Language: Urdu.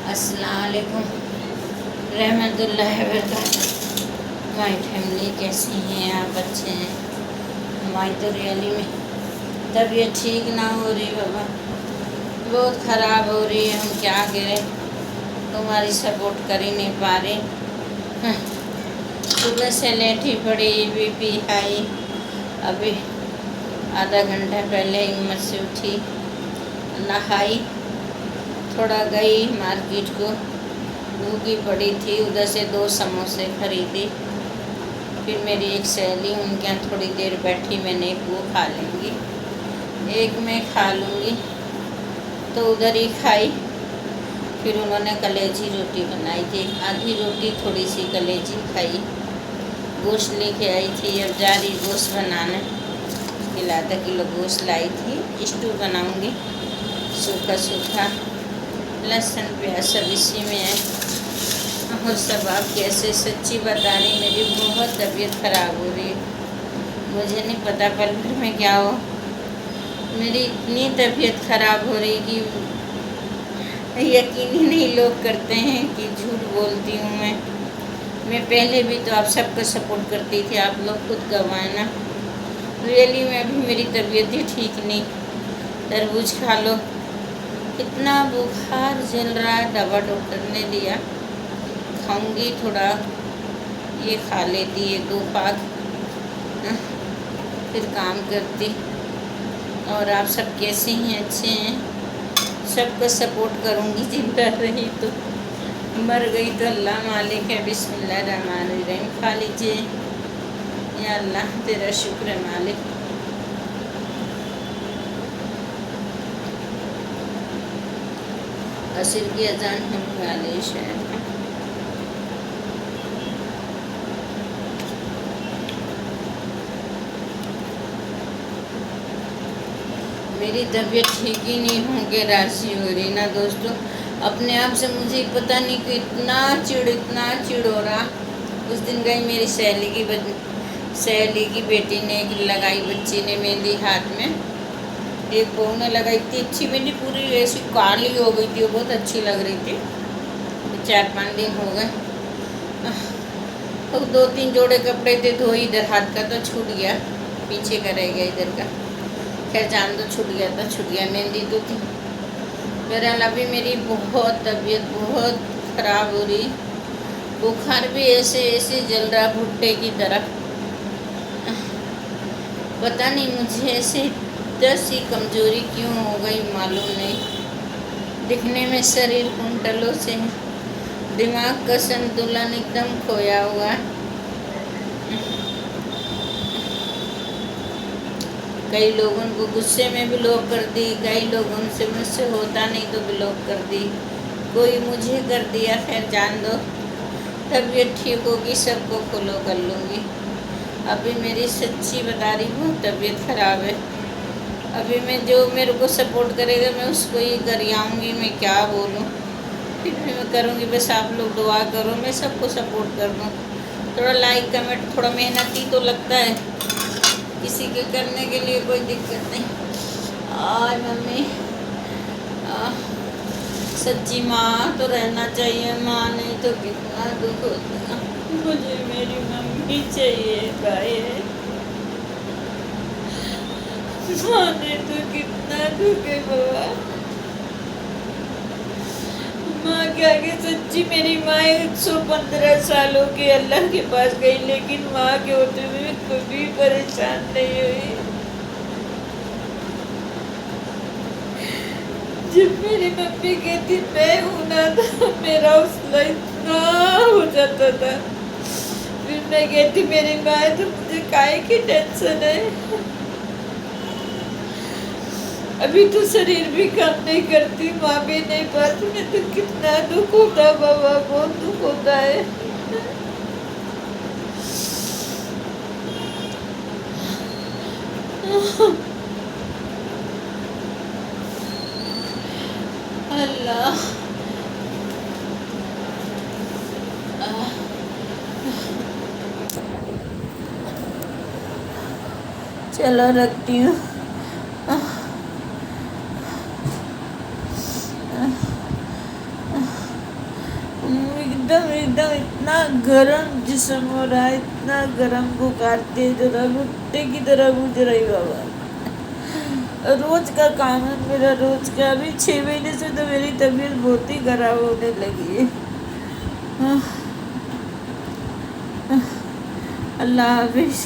السلام علیکم رحمۃ اللہ وبرکاتہ۔ ہماری فیملی کیسی ہیں؟ آپ اچھے ہیں؟ ہماری تو ریئلی میں طبیعت ٹھیک نہ ہو رہی بابا، بہت خراب ہو رہی ہے۔ ہم کیا کریں، تمہاری سپورٹ کر ہی نہیں پا رہے۔ صبح سے لیٹی پڑی، بی پی ہائی، ابھی آدھا گھنٹہ پہلے ہمت سے اٹھی، نہائی، تھوڑا گئی مارکیٹ کو، بھوکی پڑی تھی، ادھر سے 2 سموسے خریدی۔ پھر میری ایک سہیلی، ان کے یہاں تھوڑی دیر بیٹھی، میں نے ایک وہ کھا لیں گی، ایک میں کھا لوں گی، تو ادھر ہی کھائی۔ پھر انہوں نے کلیجی روٹی بنائی تھی، آدھی روٹی تھوڑی سی کلیجی کھائی۔ گوشت لے کے آئی تھی، اب جا رہی گوشت بنانے، آدھا کلو گوشت لائی تھی، اسٹو بناؤں گی، سوکھا سوکھا، لہسن پیاز سب اسی میں ہے۔ اور سب آپ کیسے؟ سچی بتا رہی، میری بہت طبیعت خراب ہو رہی ہے، مجھے نہیں پتا پل بھر میں کیا ہو، میری اتنی طبیعت خراب ہو رہی کہ یقین ہی نہیں لوگ کرتے ہیں کہ جھوٹ بولتی ہوں میں پہلے بھی تو آپ سب کو سپورٹ کرتی تھی، آپ لوگ خود گوائیں نا۔ ریئلی میں ابھی میری طبیعت ہی ٹھیک نہیں، تربوز کھا لو، اتنا بخار جل رہا ہے، دوا ڈاکٹر نے دیا، کھاؤں گی، تھوڑا یہ کھا لیتی 1-2 پاک، پھر کام کرتی۔ اور آپ سب کیسے ہیں؟ اچھے ہیں؟ سب کو سپورٹ کروں گی، زندہ رہی تو، مر گئی تو اللہ مالک ہے۔ بسم اللہ الرحمن الرحیم، کھا لیجیے، یا اللہ تیرا شکر ہے مالک۔ عصر کی اذان ہونے والی ہے شاید۔ میری طبیعت ٹھیک ہی نہیں ہو کے راضی ہو رہی نا دوستوں، اپنے آپ سے مجھے پتہ نہیں کہ اتنا چڑ ہو رہا۔ اس دن گئی میری سہیلی کی بیٹی نے ایک لگائی، بچی نے مہندی ہاتھ میں، ایک بہو نے لگائی تھی، اچھی مہندی، پوری ایسی کالی ہو گئی تھی، وہ بہت اچھی لگ رہی تھی۔ 4-5 دن ہو گئے، 2-3 جوڑے کپڑے تھے، دھوئی، ادھر ہاتھ کا تو چھوٹ گیا، پیچھے کا رہ گیا، ادھر کا، خیر جان دو، چھوٹ گیا، مہندی تو تھی۔ بہرحال ابھی میری بہت طبیعت بہت خراب ہو رہی، بخار بھی ایسے جل رہا بھٹے کی طرح، پتہ نہیں مجھے ایسے سی کمزوری کیوں ہو گئی، معلوم نہیں۔ دکھنے میں شریر کنٹلوں سے، دماغ کا سنتولن ایک دم کھویا ہوا۔ کئی لوگوں کو غصے میں بلاک کر دی، کئی لوگوں سے مجھ سے ہوتا نہیں تو بلاک کر دی، کوئی مجھے کر دیا، خیر جان دو، طبیعت ٹھیک ہوگی سب کو فالو کر لوں گی۔ ابھی میری سچی بتا رہی ہوں طبیعت خراب ہے، ابھی میں جو میرے کو سپورٹ کرے گا میں اس کو ہی کر آؤں گی، میں کیا بولوں، پھر بھی میں کروں گی، بس آپ لوگ دعا کرو میں سب کو سپورٹ کر دوں، تھوڑا لائک کمنٹ، تھوڑا محنت ہی تو لگتا ہے، کسی کے کرنے کے لیے کوئی دقت نہیں۔ آج ممی سچی ماں تو رہنا چاہیے، ماں نہیں تو کتنا دکھ ہوتا، مجھے میری ممی چاہیے بھائی، ماں نے تو کتنا دکھ ہے بابا، ماں کے آگے سچی میری ماں 115 سالوں کے اللہ کے پاس گئی، لیکن ماں کے ہوتے ہوئے کبھی پریشان نہیں ہوئی۔ جب میری ممی کہتی میں ہوں نا تو میرا حوصلہ اتنا ہو جاتا تھا، پھر میں کہتی میری ماں ہے تو مجھے کائے کی ٹینشن ہے۔ ابھی تو شریر بھی کام نہیں کرتی، ماں بھی نہیں پاتی، میں تو کتنا دکھ ہوتا بابا، بہت دکھ ہوتا ہے۔ اللہ چلو رکھتی ہوں۔ ایک دم اتنا گرم جسم ہو رہا ہے، اتنا گرم بخارتے ذرا بھٹے کی طرح بجھ رہی بابا۔ روز کا کام ہے میرا، روز کا۔ ابھی 6 مہینے سے تو میری طبیعت بہت ہی خراب ہونے لگی ہے۔ اللہ حافظ۔